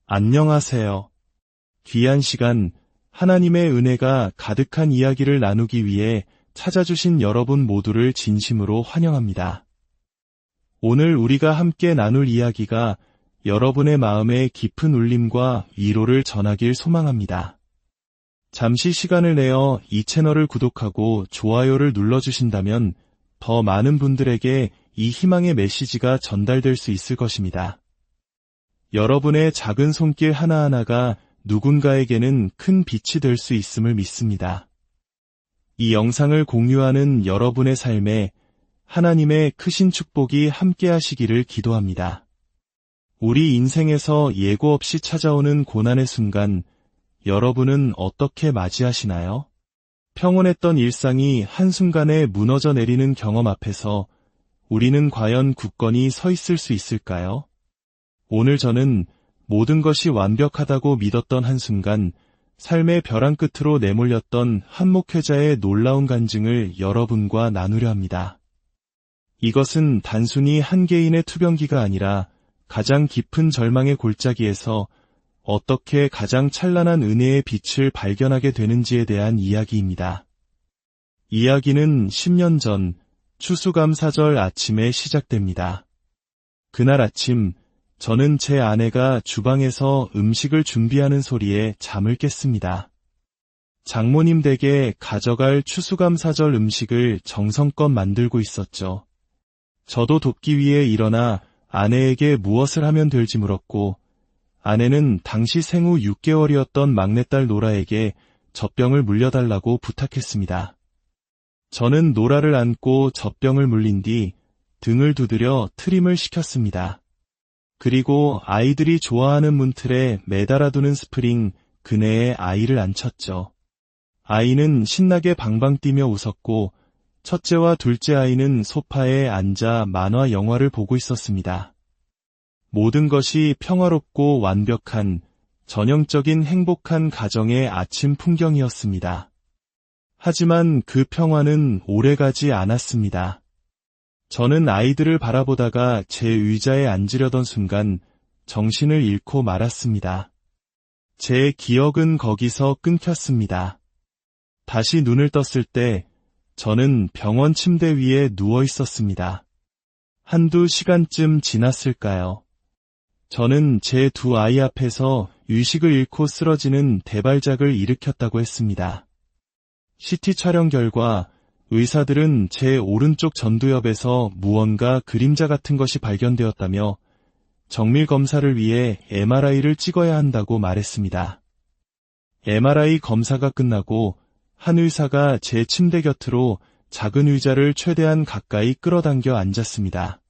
안녕하세요. 귀한 시간, 하나님의 은혜가 가득한 이야기를 나누기 위해 찾아주신 여러분 모두를 진심으로 환영합니다. 오늘 우리가 함께 나눌 이야기가 여러분의 마음에 깊은 울림과 위로를 전하길 소망합니다. 잠시 시간을 내어 이 채널을 구독하고 좋아요를 눌러주신다면 더 많은 분들에게 이 희망의 메시지가 전달될 수 있을 것입니다. 여러분의 작은 손길 하나하나가 누군가에게는 큰 빛이 될 수 있음을 믿습니다. 이 영상을 공유하는 여러분의 삶에 하나님의 크신 축복이 함께하시기를 기도합니다. 우리 인생에서 예고 없이 찾아오는 고난의 순간, 여러분은 어떻게 맞이하시나요? 평온했던 일상이 한순간에 무너져 내리는 경험 앞에서 우리는 과연 굳건히 서 있을 수 있을까요? 오늘 저는 모든 것이 완벽하다고 믿었던 한순간 삶의 벼랑 끝으로 내몰렸던 한 목회자의 놀라운 간증을 여러분과 나누려 합니다. 이것은 단순히 한 개인의 투병기가 아니라 가장 깊은 절망의 골짜기에서 어떻게 가장 찬란한 은혜의 빛을 발견하게 되는지에 대한 이야기입니다. 이야기는 10년 전 추수감사절 아침에 시작됩니다. 그날 아침 저는 제 아내가 주방에서 음식을 준비하는 소리에 잠을 깼습니다. 장모님 댁에 가져갈 추수감사절 음식을 정성껏 만들고 있었죠. 저도 돕기 위해 일어나 아내에게 무엇을 하면 될지 물었고, 아내는 당시 생후 6개월이었던 막내딸 노라에게 젖병을 물려달라고 부탁했습니다. 저는 노라를 안고 젖병을 물린 뒤 등을 두드려 트림을 시켰습니다. 그리고 아이들이 좋아하는 문틀에 매달아두는 스프링 그네에 아이를 앉혔죠. 아이는 신나게 방방 뛰며 웃었고 첫째와 둘째 아이는 소파에 앉아 만화 영화를 보고 있었습니다. 모든 것이 평화롭고 완벽한 전형적인 행복한 가정의 아침 풍경이었습니다. 하지만 그 평화는 오래가지 않았습니다. 저는 아이들을 바라보다가 제 의자에 앉으려던 순간 정신을 잃고 말았습니다. 제 기억은 거기서 끊겼습니다. 다시 눈을 떴을 때 저는 병원 침대 위에 누워 있었습니다. 한두 시간쯤 지났을까요? 저는 제 두 아이 앞에서 의식을 잃고 쓰러지는 대발작을 일으켰다고 했습니다. CT 촬영 결과 의사들은 제 오른쪽 전두엽에서 무언가 그림자 같은 것이 발견되었다며 정밀 검사를 위해 MRI를 찍어야 한다고 말했습니다. MRI 검사가 끝나고 한 의사가 제 침대 곁으로 작은 의자를 최대한 가까이 끌어당겨 앉았습니다.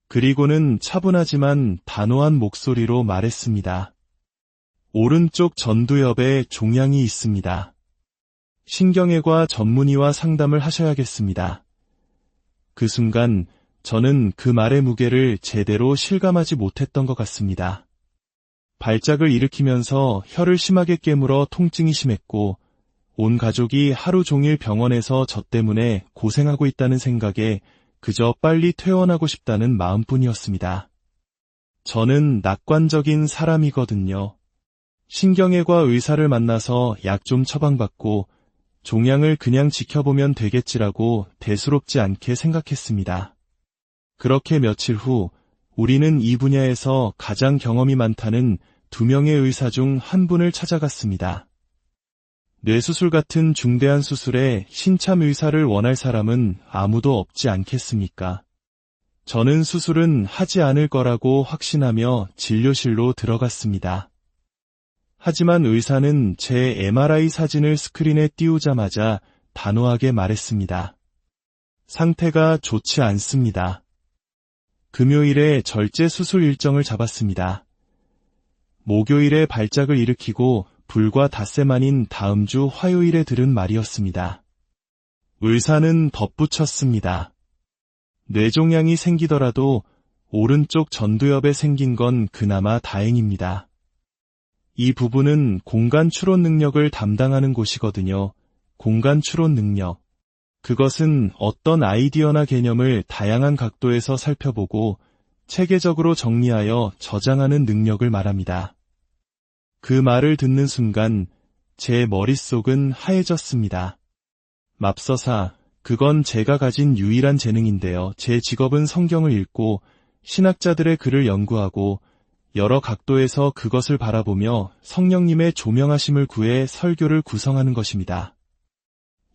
그리고는 차분하지만 단호한 목소리로 말했습니다. 오른쪽 전두엽에 종양이 있습니다. 신경외과 전문의와 상담을 하셔야겠습니다. 그 순간 저는 그 말의 무게를 제대로 실감하지 못했던 것 같습니다. 발작을 일으키면서 혀를 심하게 깨물어 통증이 심했고 온 가족이 하루 종일 병원에서 저 때문에 고생하고 있다는 생각에 그저 빨리 퇴원하고 싶다는 마음뿐이었습니다. 저는 낙관적인 사람이거든요. 신경외과 의사를 만나서 약 좀 처방받고 종양을 그냥 지켜보면 되겠지라고 대수롭지 않게 생각했습니다. 그렇게 며칠 후 우리는 이 분야에서 가장 경험이 많다는 2명의 의사 중 한 분을 찾아갔습니다. 뇌수술 같은 중대한 수술에 신참 의사를 원할 사람은 아무도 없지 않겠습니까? 저는 수술은 하지 않을 거라고 확신하며 진료실로 들어갔습니다. 하지만 의사는 제 MRI 사진을 스크린에 띄우자마자 단호하게 말했습니다. 상태가 좋지 않습니다. 금요일에 절제 수술 일정을 잡았습니다. 목요일에 발작을 일으키고 불과 닷새 만인 다음 주 화요일에 들은 말이었습니다. 의사는 덧붙였습니다. 뇌종양이 생기더라도 오른쪽 전두엽에 생긴 건 그나마 다행입니다. 이 부분은 공간 추론 능력을 담당하는 곳이거든요. 공간 추론 능력. 그것은 어떤 아이디어나 개념을 다양한 각도에서 살펴보고 체계적으로 정리하여 저장하는 능력을 말합니다. 그 말을 듣는 순간 제 머릿속은 하얘졌습니다. 맙서사, 그건 제가 가진 유일한 재능인데요. 제 직업은 성경을 읽고 신학자들의 글을 연구하고 여러 각도에서 그것을 바라보며 성령님의 조명하심을 구해 설교를 구성하는 것입니다.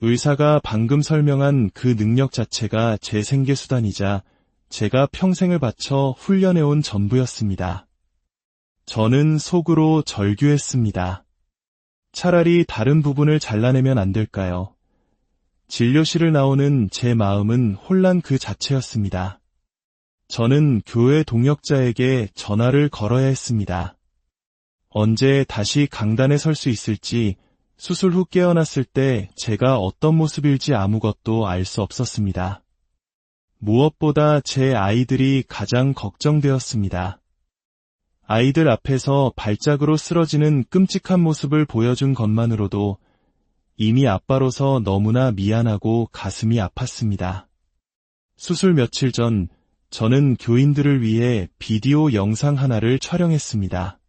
의사가 방금 설명한 그 능력 자체가 제 생계수단이자 제가 평생을 바쳐 훈련해온 전부였습니다. 저는 속으로 절규했습니다. 차라리 다른 부분을 잘라내면 안 될까요? 진료실을 나오는 제 마음은 혼란 그 자체였습니다. 저는 교회 동역자에게 전화를 걸어야 했습니다. 언제 다시 강단에 설 수 있을지, 수술 후 깨어났을 때 제가 어떤 모습일지 아무것도 알 수 없었습니다. 무엇보다 제 아이들이 가장 걱정되었습니다. 아이들 앞에서 발작으로 쓰러지는 끔찍한 모습을 보여준 것만으로도 이미 아빠로서 너무나 미안하고 가슴이 아팠습니다. 수술 며칠 전 저는 교인들을 위해 비디오 영상 하나를 촬영했습니다.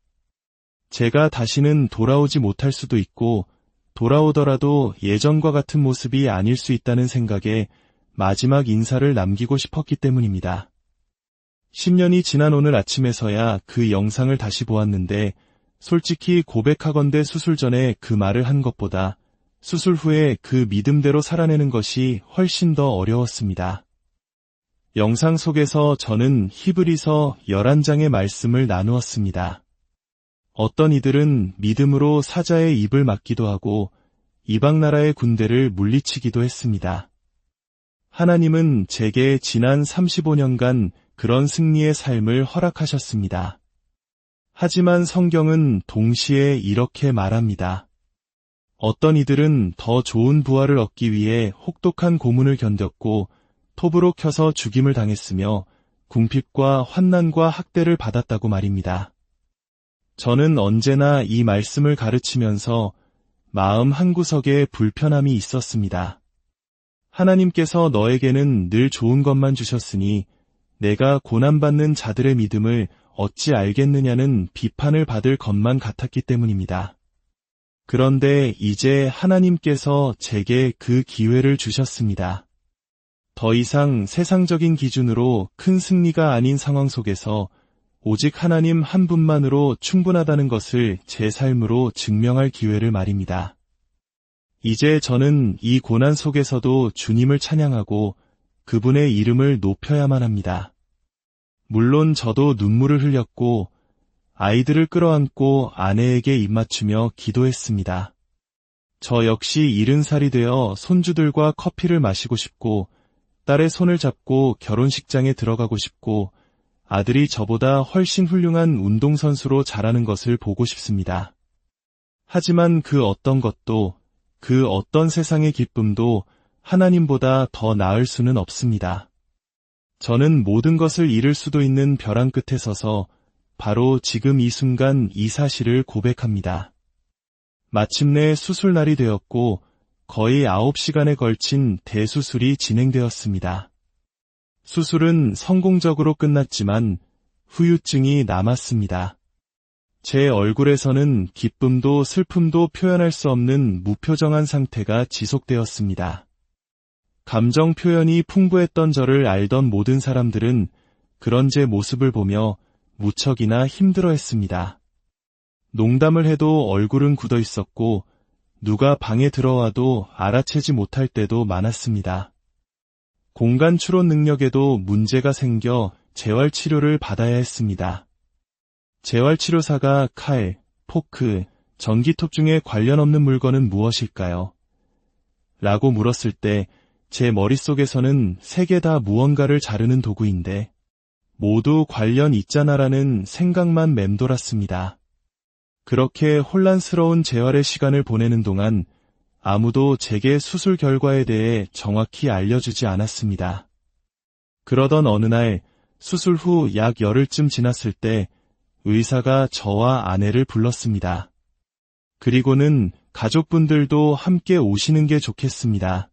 제가 다시는 돌아오지 못할 수도 있고 돌아오더라도 예전과 같은 모습이 아닐 수 있다는 생각에 마지막 인사를 남기고 싶었기 때문입니다. 10년이 지난 오늘 아침에서야 그 영상을 다시 보았는데 솔직히 고백하건대 수술 전에 그 말을 한 것보다 수술 후에 그 믿음대로 살아내는 것이 훨씬 더 어려웠습니다. 영상 속에서 저는 히브리서 11장의 말씀을 나누었습니다. 어떤 이들은 믿음으로 사자의 입을 막기도 하고 이방 나라의 군대를 물리치기도 했습니다. 하나님은 제게 지난 35년간 그런 승리의 삶을 허락하셨습니다. 하지만 성경은 동시에 이렇게 말합니다. 어떤 이들은 더 좋은 부활을 얻기 위해 혹독한 고문을 견뎠고 톱으로 켜서 죽임을 당했으며 궁핍과 환난과 학대를 받았다고 말입니다. 저는 언제나 이 말씀을 가르치면서 마음 한구석에 불편함이 있었습니다. 하나님께서 너에게는 늘 좋은 것만 주셨으니 내가 고난받는 자들의 믿음을 어찌 알겠느냐는 비판을 받을 것만 같았기 때문입니다. 그런데 이제 하나님께서 제게 그 기회를 주셨습니다. 더 이상 세상적인 기준으로 큰 승리가 아닌 상황 속에서 오직 하나님 한 분만으로 충분하다는 것을 제 삶으로 증명할 기회를 말입니다. 이제 저는 이 고난 속에서도 주님을 찬양하고 그분의 이름을 높여야만 합니다. 물론 저도 눈물을 흘렸고 아이들을 끌어안고 아내에게 입맞추며 기도했습니다. 저 역시 70살이 되어 손주들과 커피를 마시고 싶고 딸의 손을 잡고 결혼식장에 들어가고 싶고 아들이 저보다 훨씬 훌륭한 운동선수로 자라는 것을 보고 싶습니다. 하지만 그 어떤 것도 그 어떤 세상의 기쁨도 하나님보다 더 나을 수는 없습니다. 저는 모든 것을 잃을 수도 있는 벼랑 끝에 서서 바로 지금 이 순간 이 사실을 고백합니다. 마침내 수술날이 되었고 거의 9시간에 걸친 대수술이 진행되었습니다. 수술은 성공적으로 끝났지만 후유증이 남았습니다. 제 얼굴에서는 기쁨도 슬픔도 표현할 수 없는 무표정한 상태가 지속되었습니다. 감정 표현이 풍부했던 저를 알던 모든 사람들은 그런 제 모습을 보며 무척이나 힘들어했습니다. 농담을 해도 얼굴은 굳어 있었고 누가 방에 들어와도 알아채지 못할 때도 많았습니다. 공간 추론 능력에도 문제가 생겨 재활치료를 받아야 했습니다. 재활치료사가 칼, 포크, 전기톱 중에 관련 없는 물건은 무엇일까요? 라고 물었을 때 제 머릿속에서는 세 개 다 무언가를 자르는 도구인데 모두 관련 있잖아라는 생각만 맴돌았습니다. 그렇게 혼란스러운 재활의 시간을 보내는 동안 아무도 제게 수술 결과에 대해 정확히 알려주지 않았습니다. 그러던 어느 날 수술 후 약 열흘쯤 지났을 때 의사가 저와 아내를 불렀습니다. 그리고는 가족분들도 함께 오시는 게 좋겠습니다.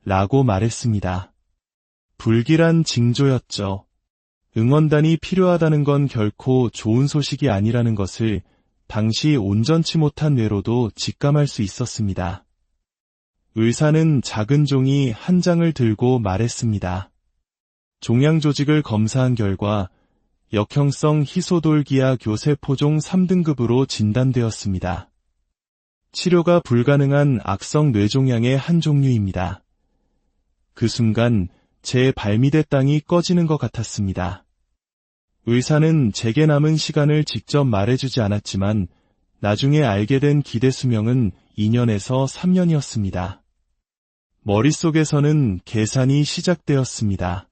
라고 말했습니다. 불길한 징조였죠. 응원단이 필요하다는 건 결코 좋은 소식이 아니라는 것을 당시 온전치 못한 뇌로도 직감할 수 있었습니다. 의사는 작은 종이 한 장을 들고 말했습니다. 종양 조직을 검사한 결과 역형성 희소돌기아 교세포종 3등급으로 진단되었습니다. 치료가 불가능한 악성 뇌종양의 한 종류입니다. 그 순간 제 발밑의 땅이 꺼지는 것 같았습니다. 의사는 제게 남은 시간을 직접 말해주지 않았지만 나중에 알게 된 기대 수명은 2년에서 3년이었습니다. 머릿속에서는 계산이 시작되었습니다.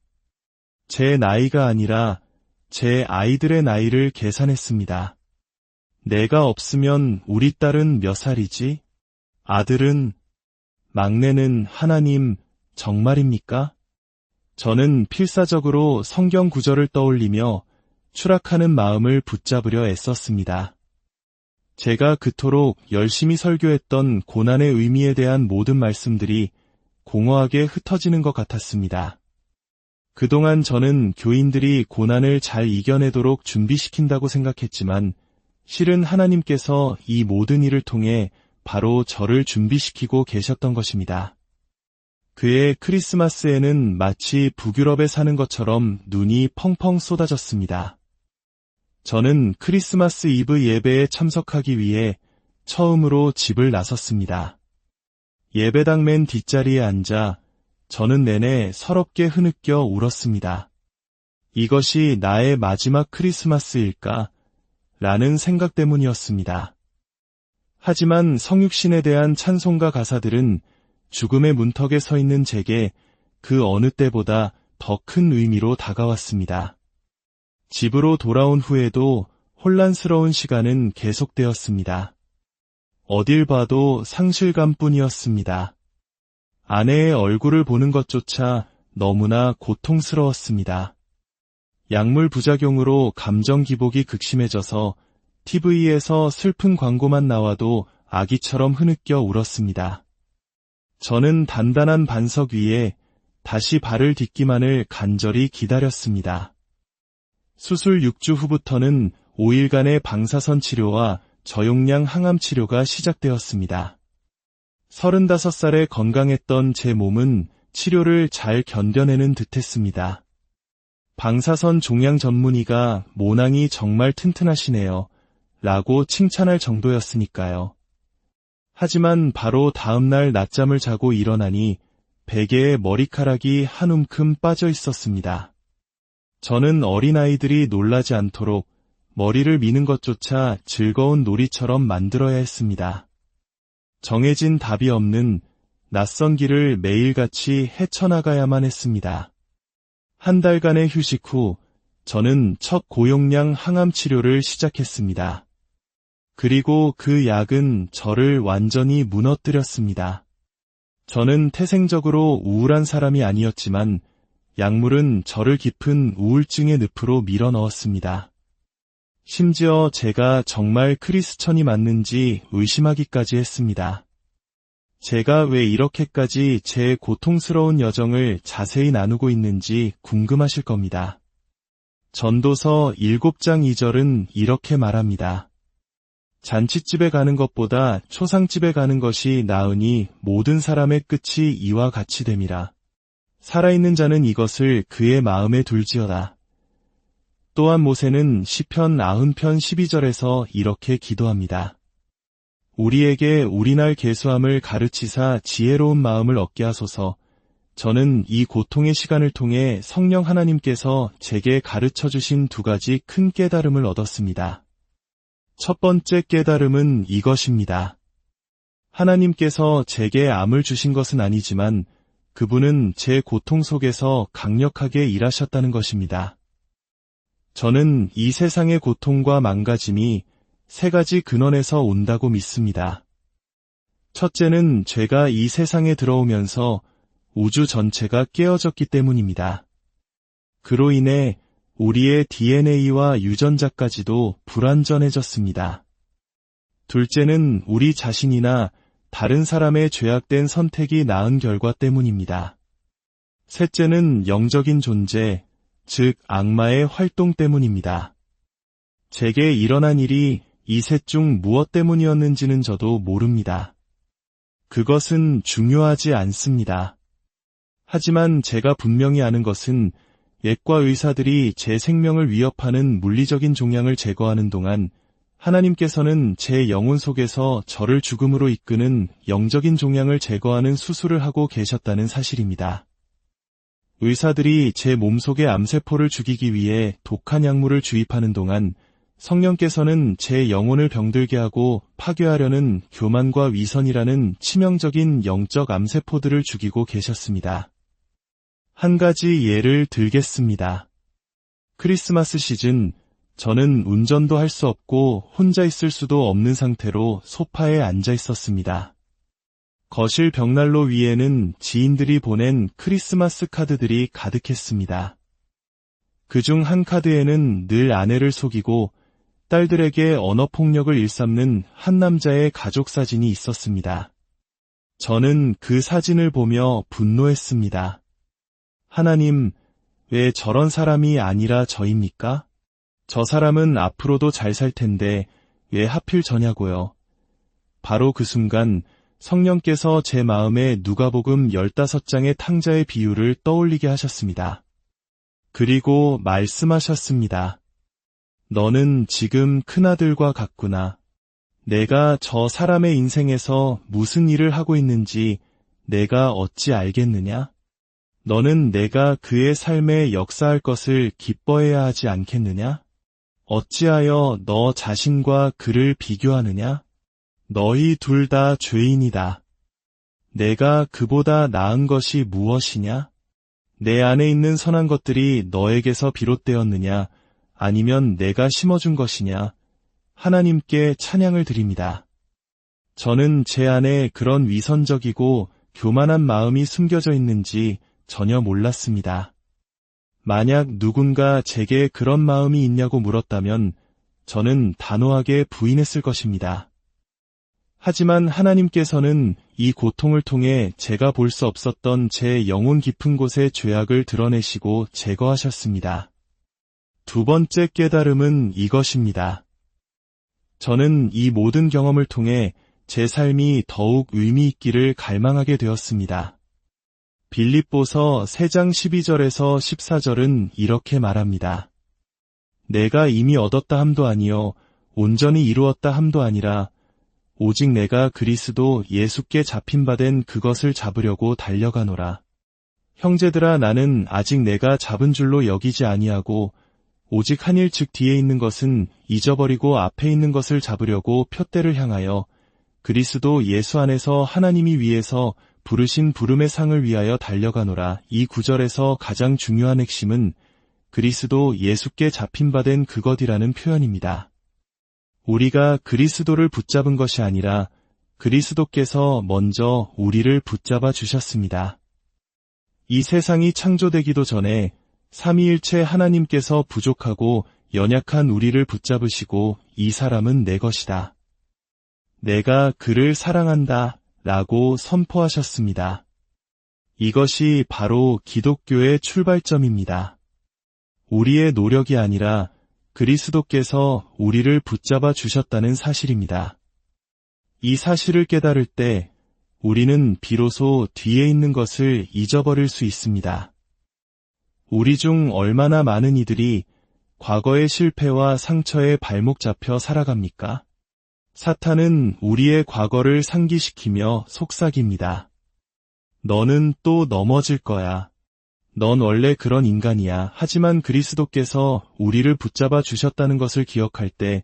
제 나이가 아니라 제 아이들의 나이를 계산했습니다. 내가 없으면 우리 딸은 몇 살이지? 아들은? 막내는? 하나님, 정말입니까? 저는 필사적으로 성경 구절을 떠올리며 추락하는 마음을 붙잡으려 애썼습니다. 제가 그토록 열심히 설교했던 고난의 의미에 대한 모든 말씀들이 공허하게 흩어지는 것 같았습니다. 그동안 저는 교인들이 고난을 잘 이겨내도록 준비시킨다고 생각했지만 실은 하나님께서 이 모든 일을 통해 바로 저를 준비시키고 계셨던 것입니다. 그해 크리스마스에는 마치 북유럽에 사는 것처럼 눈이 펑펑 쏟아졌습니다. 저는 크리스마스 이브 예배에 참석하기 위해 처음으로 집을 나섰습니다. 예배당 맨 뒷자리에 앉아 저는 내내 서럽게 흐느껴 울었습니다. 이것이 나의 마지막 크리스마스일까? 라는 생각 때문이었습니다. 하지만 성육신에 대한 찬송가 가사들은 죽음의 문턱에 서 있는 제게 그 어느 때보다 더 큰 의미로 다가왔습니다. 집으로 돌아온 후에도 혼란스러운 시간은 계속되었습니다. 어딜 봐도 상실감뿐이었습니다. 아내의 얼굴을 보는 것조차 너무나 고통스러웠습니다. 약물 부작용으로 감정 기복이 극심해져서 TV에서 슬픈 광고만 나와도 아기처럼 흐느껴 울었습니다. 저는 단단한 반석 위에 다시 발을 딛기만을 간절히 기다렸습니다. 수술 6주 후부터는 5일간의 방사선 치료와 저용량 항암 치료가 시작되었습니다. 35살에 건강했던 제 몸은 치료를 잘 견뎌내는 듯했습니다. 방사선 종양 전문의가 모낭이 정말 튼튼하시네요. 라고 칭찬할 정도였으니까요. 하지만 바로 다음날 낮잠을 자고 일어나니 베개에 머리카락이 한 움큼 빠져 있었습니다. 저는 어린아이들이 놀라지 않도록 머리를 미는 것조차 즐거운 놀이처럼 만들어야 했습니다. 정해진 답이 없는 낯선 길을 매일같이 헤쳐나가야만 했습니다. 한 달간의 휴식 후 저는 첫 고용량 항암 치료를 시작했습니다. 그리고 그 약은 저를 완전히 무너뜨렸습니다. 저는 태생적으로 우울한 사람이 아니었지만 약물은 저를 깊은 우울증의 늪으로 밀어넣었습니다. 심지어 제가 정말 크리스천이 맞는지 의심하기까지 했습니다. 제가 왜 이렇게까지 제 고통스러운 여정을 자세히 나누고 있는지 궁금하실 겁니다. 전도서 7장 2절은 이렇게 말합니다. 잔치집에 가는 것보다 초상집에 가는 것이 나으니 모든 사람의 끝이 이와 같이 됨이라. 살아있는 자는 이것을 그의 마음에 둘지어다. 또한 모세는 시편 90편 12절에서 이렇게 기도합니다. 우리에게 우리날 계수함을 가르치사 지혜로운 마음을 얻게 하소서. 저는 이 고통의 시간을 통해 성령 하나님께서 제게 가르쳐 주신 두 가지 큰 깨달음을 얻었습니다. 첫 번째 깨달음은 이것입니다. 하나님께서 제게 암을 주신 것은 아니지만 그분은 제 고통 속에서 강력하게 일하셨다는 것입니다. 저는 이 세상의 고통과 망가짐이 세 가지 근원에서 온다고 믿습니다. 첫째는 죄가 이 세상에 들어오면서 우주 전체가 깨어졌기 때문입니다. 그로 인해 우리의 DNA와 유전자까지도 불완전해졌습니다. 둘째는 우리 자신이나 다른 사람의 죄악된 선택이 낳은 결과 때문입니다. 셋째는 영적인 존재, 즉 악마의 활동 때문입니다. 제게 일어난 일이 이 셋 중 무엇 때문이었는지는 저도 모릅니다. 그것은 중요하지 않습니다. 하지만 제가 분명히 아는 것은 예과 의사들이 제 생명을 위협하는 물리적인 종양을 제거하는 동안 하나님께서는 제 영혼 속에서 저를 죽음으로 이끄는 영적인 종양을 제거하는 수술을 하고 계셨다는 사실입니다. 의사들이 제 몸속의 암세포를 죽이기 위해 독한 약물을 주입하는 동안 성령께서는 제 영혼을 병들게 하고 파괴하려는 교만과 위선이라는 치명적인 영적 암세포들을 죽이고 계셨습니다. 한 가지 예를 들겠습니다. 크리스마스 시즌, 저는 운전도 할 수 없고 혼자 있을 수도 없는 상태로 소파에 앉아 있었습니다. 거실 벽난로 위에는 지인들이 보낸 크리스마스 카드들이 가득했습니다. 그중 한 카드에는 늘 아내를 속이고 딸들에게 언어폭력을 일삼는 한 남자의 가족 사진이 있었습니다. 저는 그 사진을 보며 분노했습니다. 하나님, 왜 저런 사람이 아니라 저입니까? 저 사람은 앞으로도 잘 살 텐데 왜 하필 저냐고요. 바로 그 순간 성령께서 제 마음에 누가복음 15장의 탕자의 비유를 떠올리게 하셨습니다. 그리고 말씀하셨습니다. 너는 지금 큰아들과 같구나. 내가 저 사람의 인생에서 무슨 일을 하고 있는지 내가 어찌 알겠느냐? 너는 내가 그의 삶에 역사할 것을 기뻐해야 하지 않겠느냐? 어찌하여 너 자신과 그를 비교하느냐? 너희 둘 다 죄인이다. 내가 그보다 나은 것이 무엇이냐? 내 안에 있는 선한 것들이 너에게서 비롯되었느냐? 아니면 내가 심어준 것이냐? 하나님께 찬양을 드립니다. 저는 제 안에 그런 위선적이고 교만한 마음이 숨겨져 있는지 전혀 몰랐습니다. 만약 누군가 제게 그런 마음이 있냐고 물었다면 저는 단호하게 부인했을 것입니다. 하지만 하나님께서는 이 고통을 통해 제가 볼 수 없었던 제 영혼 깊은 곳의 죄악을 드러내시고 제거하셨습니다. 두 번째 깨달음은 이것입니다. 저는 이 모든 경험을 통해 제 삶이 더욱 의미 있기를 갈망하게 되었습니다. 빌립보서 3장 12절에서 14절은 이렇게 말합니다. 내가 이미 얻었다 함도 아니요 온전히 이루었다 함도 아니라 오직 내가 그리스도 예수께 잡힌 바 된 그것을 잡으려고 달려가노라. 형제들아, 나는 아직 내가 잡은 줄로 여기지 아니하고 오직 한 일 즉 뒤에 있는 것은 잊어버리고 앞에 있는 것을 잡으려고 푯대를 향하여 그리스도 예수 안에서 하나님이 위에서 부르신 부름의 상을 위하여 달려가노라. 이 구절에서 가장 중요한 핵심은 그리스도 예수께 잡힌 바 된 그것이라는 표현입니다. 우리가 그리스도를 붙잡은 것이 아니라 그리스도께서 먼저 우리를 붙잡아 주셨습니다. 이 세상이 창조되기도 전에 삼위일체 하나님께서 부족하고 연약한 우리를 붙잡으시고 이 사람은 내 것이다. 내가 그를 사랑한다 라고 선포하셨습니다. 이것이 바로 기독교의 출발점입니다. 우리의 노력이 아니라 그리스도께서 우리를 붙잡아 주셨다는 사실입니다. 이 사실을 깨달을 때 우리는 비로소 뒤에 있는 것을 잊어버릴 수 있습니다. 우리 중 얼마나 많은 이들이 과거의 실패와 상처에 발목 잡혀 살아갑니까? 사탄은 우리의 과거를 상기시키며 속삭입니다. 너는 또 넘어질 거야. 넌 원래 그런 인간이야. 하지만 그리스도께서 우리를 붙잡아 주셨다는 것을 기억할 때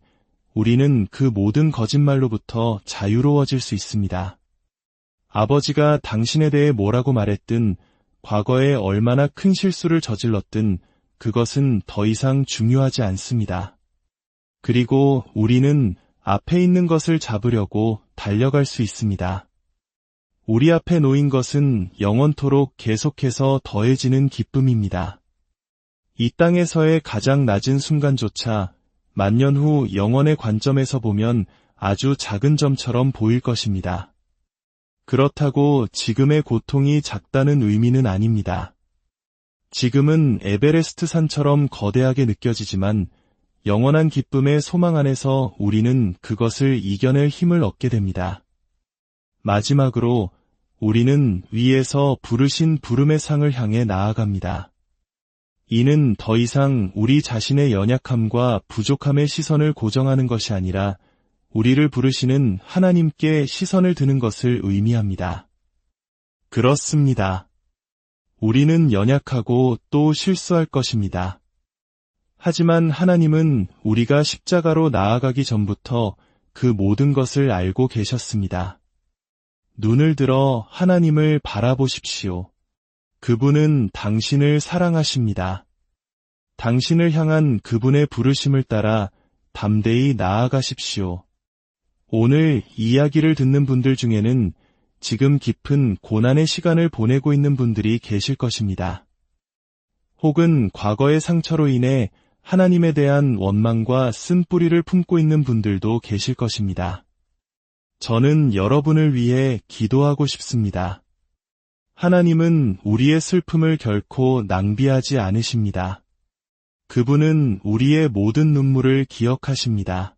우리는 그 모든 거짓말로부터 자유로워질 수 있습니다. 아버지가 당신에 대해 뭐라고 말했든 과거에 얼마나 큰 실수를 저질렀든 그것은 더 이상 중요하지 않습니다. 그리고 우리는 앞에 있는 것을 잡으려고 달려갈 수 있습니다. 우리 앞에 놓인 것은 영원토록 계속해서 더해지는 기쁨입니다. 이 땅에서의 가장 낮은 순간조차 만년 후 영원의 관점에서 보면 아주 작은 점처럼 보일 것입니다. 그렇다고 지금의 고통이 작다는 의미는 아닙니다. 지금은 에베레스트 산처럼 거대하게 느껴지지만 영원한 기쁨의 소망 안에서 우리는 그것을 이겨낼 힘을 얻게 됩니다. 마지막으로 우리는 위에서 부르신 부름의 상을 향해 나아갑니다. 이는 더 이상 우리 자신의 연약함과 부족함의 시선을 고정하는 것이 아니라 우리를 부르시는 하나님께 시선을 드는 것을 의미합니다. 그렇습니다. 우리는 연약하고 또 실수할 것입니다. 하지만 하나님은 우리가 십자가로 나아가기 전부터 그 모든 것을 알고 계셨습니다. 눈을 들어 하나님을 바라보십시오. 그분은 당신을 사랑하십니다. 당신을 향한 그분의 부르심을 따라 담대히 나아가십시오. 오늘 이야기를 듣는 분들 중에는 지금 깊은 고난의 시간을 보내고 있는 분들이 계실 것입니다. 혹은 과거의 상처로 인해 하나님에 대한 원망과 쓴뿌리를 품고 있는 분들도 계실 것입니다. 저는 여러분을 위해 기도하고 싶습니다. 하나님은 우리의 슬픔을 결코 낭비하지 않으십니다. 그분은 우리의 모든 눈물을 기억하십니다.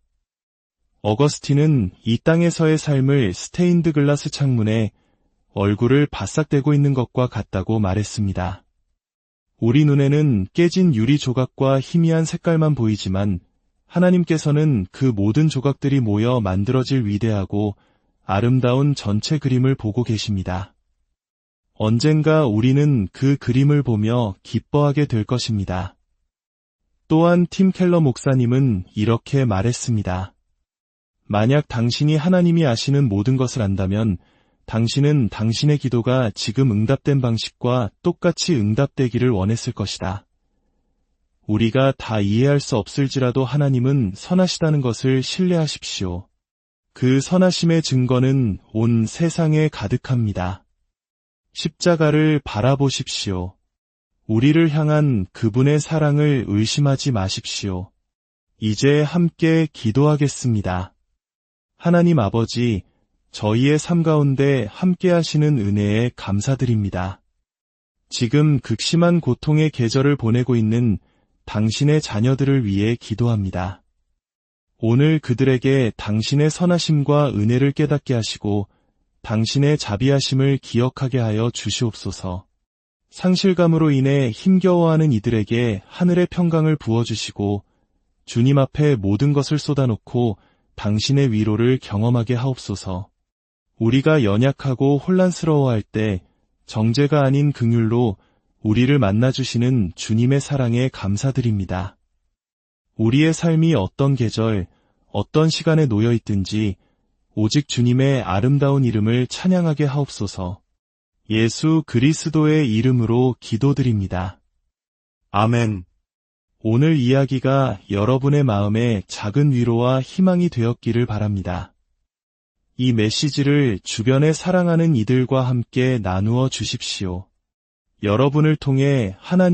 어거스틴은 이 땅에서의 삶을 스테인드 글라스 창문에 얼굴을 바싹대고 있는 것과 같다고 말했습니다. 우리 눈에는 깨진 유리 조각과 희미한 색깔만 보이지만 하나님께서는 그 모든 조각들이 모여 만들어질 위대하고 아름다운 전체 그림을 보고 계십니다. 언젠가 우리는 그 그림을 보며 기뻐하게 될 것입니다. 또한 팀 켈러 목사님은 이렇게 말했습니다. 만약 당신이 하나님이 아시는 모든 것을 안다면 당신은 당신의 기도가 지금 응답된 방식과 똑같이 응답되기를 원했을 것이다. 우리가 다 이해할 수 없을지라도 하나님은 선하시다는 것을 신뢰하십시오. 그 선하심의 증거는 온 세상에 가득합니다. 십자가를 바라보십시오. 우리를 향한 그분의 사랑을 의심하지 마십시오. 이제 함께 기도하겠습니다. 하나님 아버지, 저희의 삶 가운데 함께 하시는 은혜에 감사드립니다. 지금 극심한 고통의 계절을 보내고 있는 당신의 자녀들을 위해 기도합니다. 오늘 그들에게 당신의 선하심과 은혜를 깨닫게 하시고 당신의 자비하심을 기억하게 하여 주시옵소서. 상실감으로 인해 힘겨워하는 이들에게 하늘의 평강을 부어주시고 주님 앞에 모든 것을 쏟아놓고 당신의 위로를 경험하게 하옵소서. 우리가 연약하고 혼란스러워할 때 정죄가 아닌 긍휼로 우리를 만나주시는 주님의 사랑에 감사드립니다. 우리의 삶이 어떤 계절, 어떤 시간에 놓여 있든지 오직 주님의 아름다운 이름을 찬양하게 하옵소서. 예수 그리스도의 이름으로 기도드립니다. 아멘. 오늘 이야기가 여러분의 마음에 작은 위로와 희망이 되었기를 바랍니다. 이 메시지를 주변에 사랑하는 이들과 함께 나누어 주십시오. 여러분을 통해 하나님